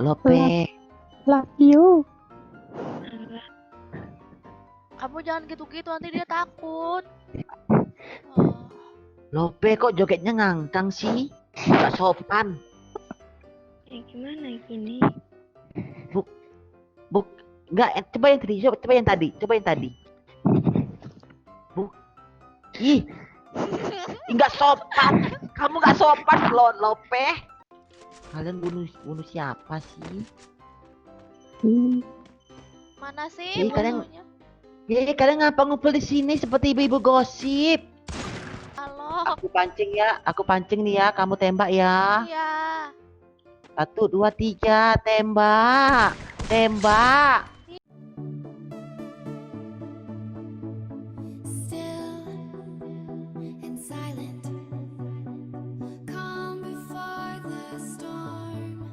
Lope. Love you. Kamu jangan gitu-gitu, nanti dia takut. Oh, Lope kok jogetnya ngangkang sih? Gak sopan. Gimana gini? Buk, nggak, coba yang tadi, coba yang tadi. Buk, ih, nggak sopan. Kamu nggak sopan, Lope. Kalian bunuh siapa sih? mana sih Ih, musuhnya? Kalian ngapa ngumpul di sini seperti ibu-ibu gosip? Halo. Aku pancing nih ya, kamu tembak ya. Iya. 1, 2, 3, tembak. Tembak. Still and silent, calm before the storm.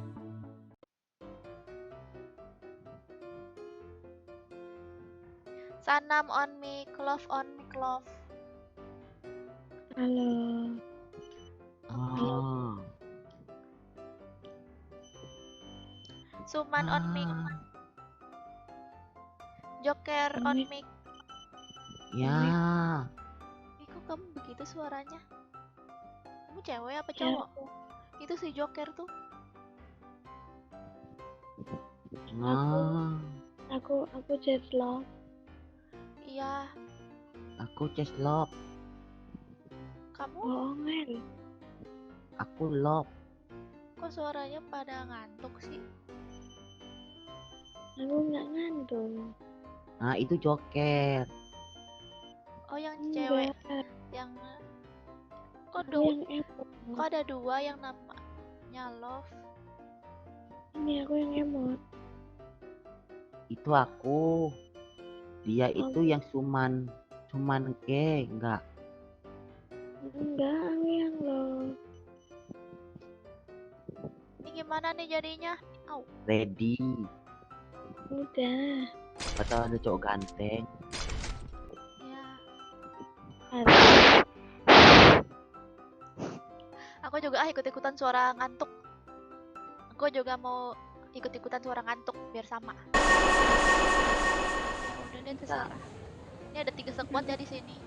Sanam on me, clove on me, clove. Halo. Oh. Suman on me, Joker on me. Ya. Ih, kok kamu begitu suaranya? Kamu cewek apa cowok? Itu si Joker tuh. Ah. Aku Jeslo. Iya. Aku Ceslop. Kamu Bohongan. Aku Lop. kok suaranya pada ngantuk sih? Aku nggak ngantuk. Nah, itu Joker. Oh, yang cewek Enggak. yang Aku yang emo. kok ada dua yang namanya Love? Ini aku yang emot. Itu aku. Dia itu yang Suman ke, enggak. Enggak, aku yang lo. Ini gimana nih jadinya? Au. Ready. Udah. Atau ada cowok ganteng. Ya. Ada. Aku juga ikut-ikutan suara ngantuk. Aku juga mau ikut-ikutan suara ngantuk biar sama. Udah deh terserah. Ini ada 3 sekuat ya di sini.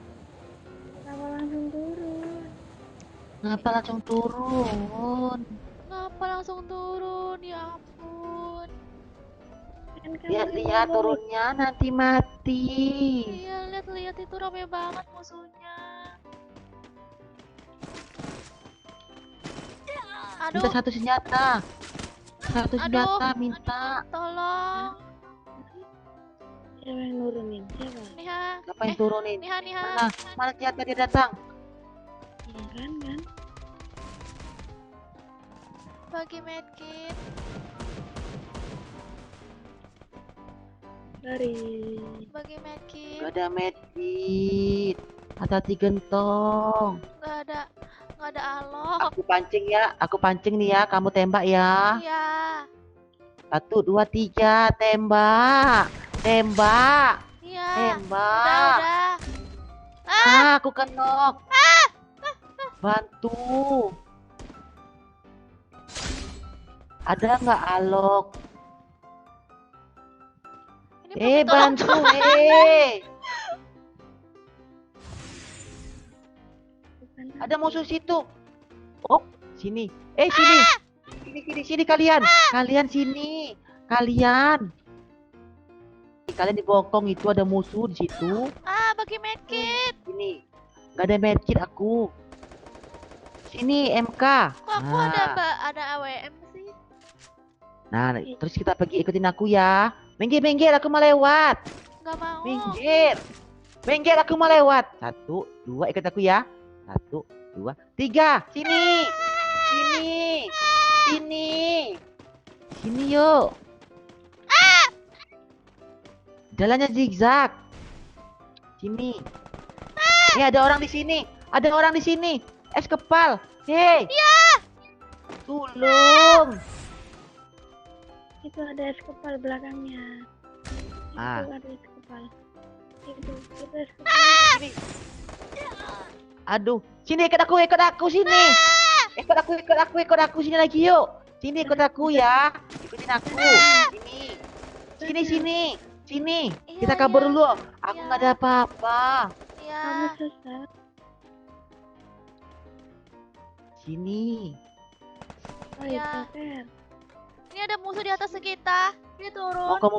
Kenapa langsung turun? Ngapa langsung turun? Ngapa langsung turun? Ya ampun. Kan kamu Lihat-lihat cuma turunnya nanti mati. Iya, lihat-lihat itu rame banget musuhnya. Minta Aduh, satu senjata. Satu senjata minta. tolong. Siapa yang nurunin? Siapa? Niha. Siapa yang turunin? Niha. Mana senjata dia datang? Iya kan? Bagi medkit. Dari. Bagi medkit. Gak ada medkit. Hati-hati gentong. Nggak ada alok. Aku pancing nih ya. Kamu tembak ya. Iya. 1, 2, 3, tembak. Tembak. Iya. Tembak. Udah. Aku kenok. Bantu. Ada nggak alok? Ini belum Bantu. Ada musuh situ. Oh, sini. Sini. Sini kalian. Kalian sini. Kalian dibokong, itu ada musuh di situ. bagi medkit. Sini. Gak ada medkit aku. Sini MK. Kok aku ada AWM sih? Nah, terus kita pergi ikutin aku ya. Minggir, aku mau lewat. Nggak mau. Minggir, aku mau lewat. 1, 2, ikut aku ya. 1, 2, 3. Sini. Sini yuk. Jalannya zigzag. Sini. Ada orang di sini. Es kepal. Hei. Iya. Tolong. Itu ada es kepal belakangnya. Itu ada es kepal. Itu es kepal. Sini. Aduh, sini ikut aku sini. Ikut aku sini lagi yuk. Sini ikut aku ya. ikutin aku. Sini, sini, sini. Iya, Kita kabur iya, dulu. Aku iya. nggak ada apa-apa. Kamu Iya. sesat. Sini. Oh Iya. Joker. Ini ada musuh di atas kita. Dia Mau turun. kamu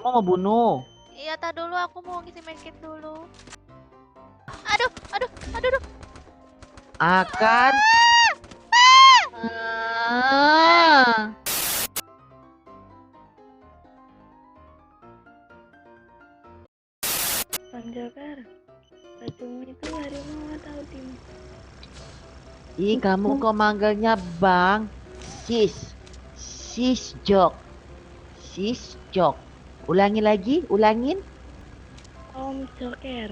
mau bunuh? Iya, tar dulu aku mau ngisi medkit dulu. Aduh, aduh, aduh, aduh. Akan. Ah. Bang Joker. Bajumu itu harimau atau tim? Ih, kamu kok manggilnya Bang? Sis Jok. Sis Jok. Ulangi lagi, ulangin. Om Joker.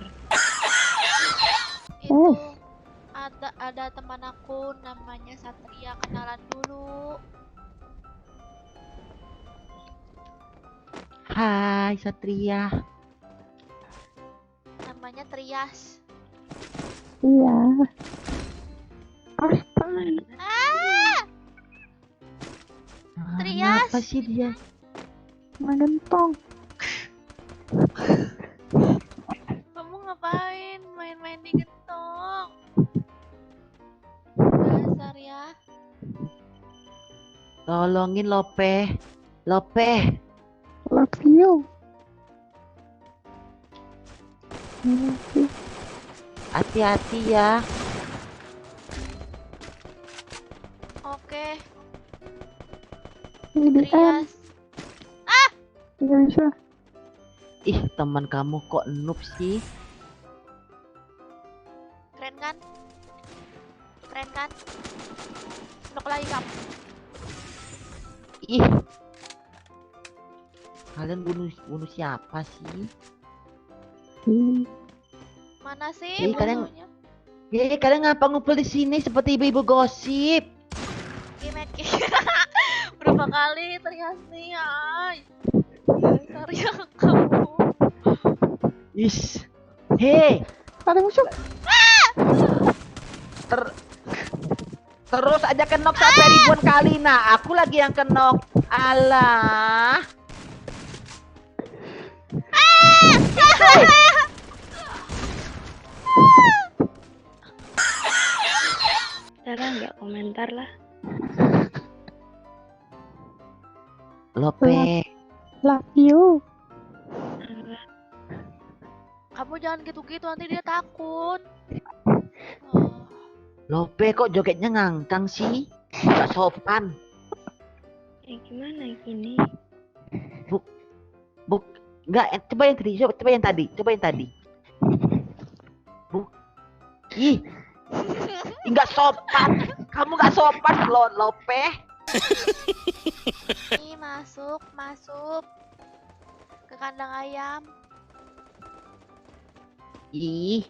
Itu ada teman aku namanya Satria, kenalan dulu. Hai Satria. Namanya Trias. Iya, Ah, Trias. Apa sih dia? magentong. Kamu ngapain main-main di gentong? Dasar ya. Tolongin Lope. Lope. Love you. Love you. Hati-hati ya. Oke, Ini kan Trias. nggak bisa. Ih, teman kamu kok noob sih? Keren kan? Keren kan? Nok lagi kamu. Ih. Kalian bunuh siapa sih? Ih, Mana sih Ih, kalian- musuhnya? Kalian ngapa ngumpul di sini seperti ibu-ibu gosip? Gimet. Berapa kali Trias nih, ay. Dasar ya kamu. Is. Hei, ada musuh. terus aja kenok sampai ribuan kali. Nah, aku lagi yang kenok. Alah. Hei, Cara nggak komentar lah. Lope. Love you. Alah, Kamu jangan gitu-gitu, nanti dia takut. Oh, Lope kok jogetnya ngangkang sih? Gak sopan. gimana gini? Buk, enggak, coba yang tadi, coba yang tadi. Buk. Ih, enggak sopan. Kamu gak sopan, Lope. ini masuk ke kandang ayam. Ih,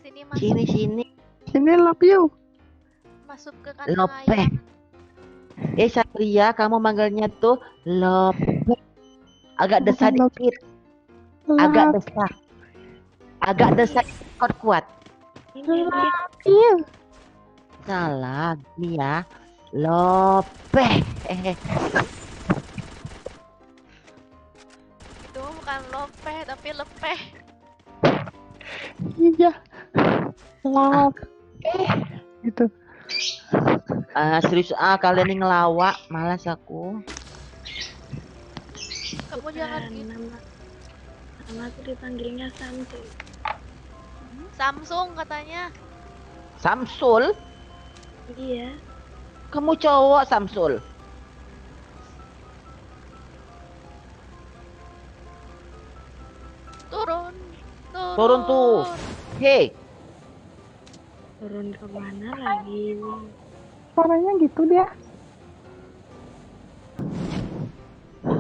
Sini masuk, sini. Sini love you. masuk ke kandang Lope. ayam. Satria, kamu manggilnya tuh Lope. Agak desah Bukan Lope. dikit. Agak Love desah. Agak desah kuat. Ini dia. you. Salah, nih ya. Lope. Itu bukan lope tapi lepeh. Iya. Love. Gitu. Serius kalian ini ngelawak, malas aku. Kamu jangan Bukan, gitu. nama aku dipanggilnya Samsu. Samsung katanya. Samsul, Iya. kamu cowok Samsul. Turun. Turun tuh. Hei, Turun ke mana lagi? Suaranya gitu dia.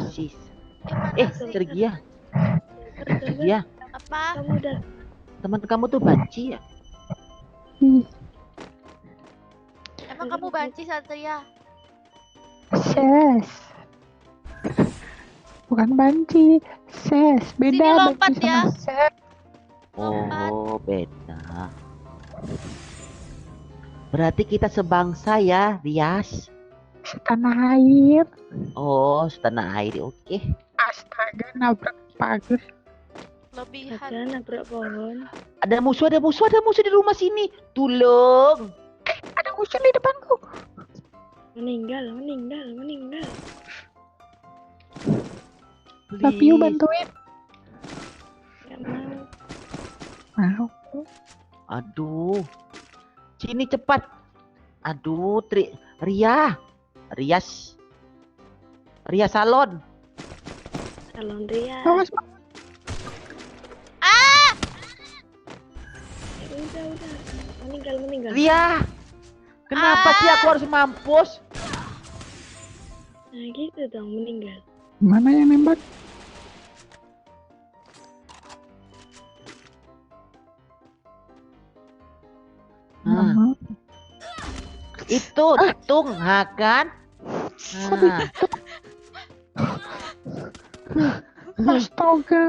sis. Mana sih? Sergia, Terus Sergia. Apa? kamu udah Teman kamu tuh banci ya? Ih, Emang kamu banci Satria? ses. Bukan banci. Ses. Beda Sini lompat banci sama ya. ses. Lompat. Oh, beda. Berarti kita sebangsa ya, Rias. tanah air. Oh, setanah air. Oke. Astaga, nabrak pagar. Lebihan. Ada nabrak pohon. Ada musuh di rumah sini. Tolong. Ada musuh di depanku. Meninggal. Love you, Please. bantuin. Gak mau. Mau. Aduh. Sini cepat. Aduh, Ria salon. Salon Ria. Awas, Udah. Meninggal. Ria. Kenapa sih aku harus mampus? Nah gitu dong, meninggal. mana yang nembak? Nah, itu tung kan? Nah, Astaga.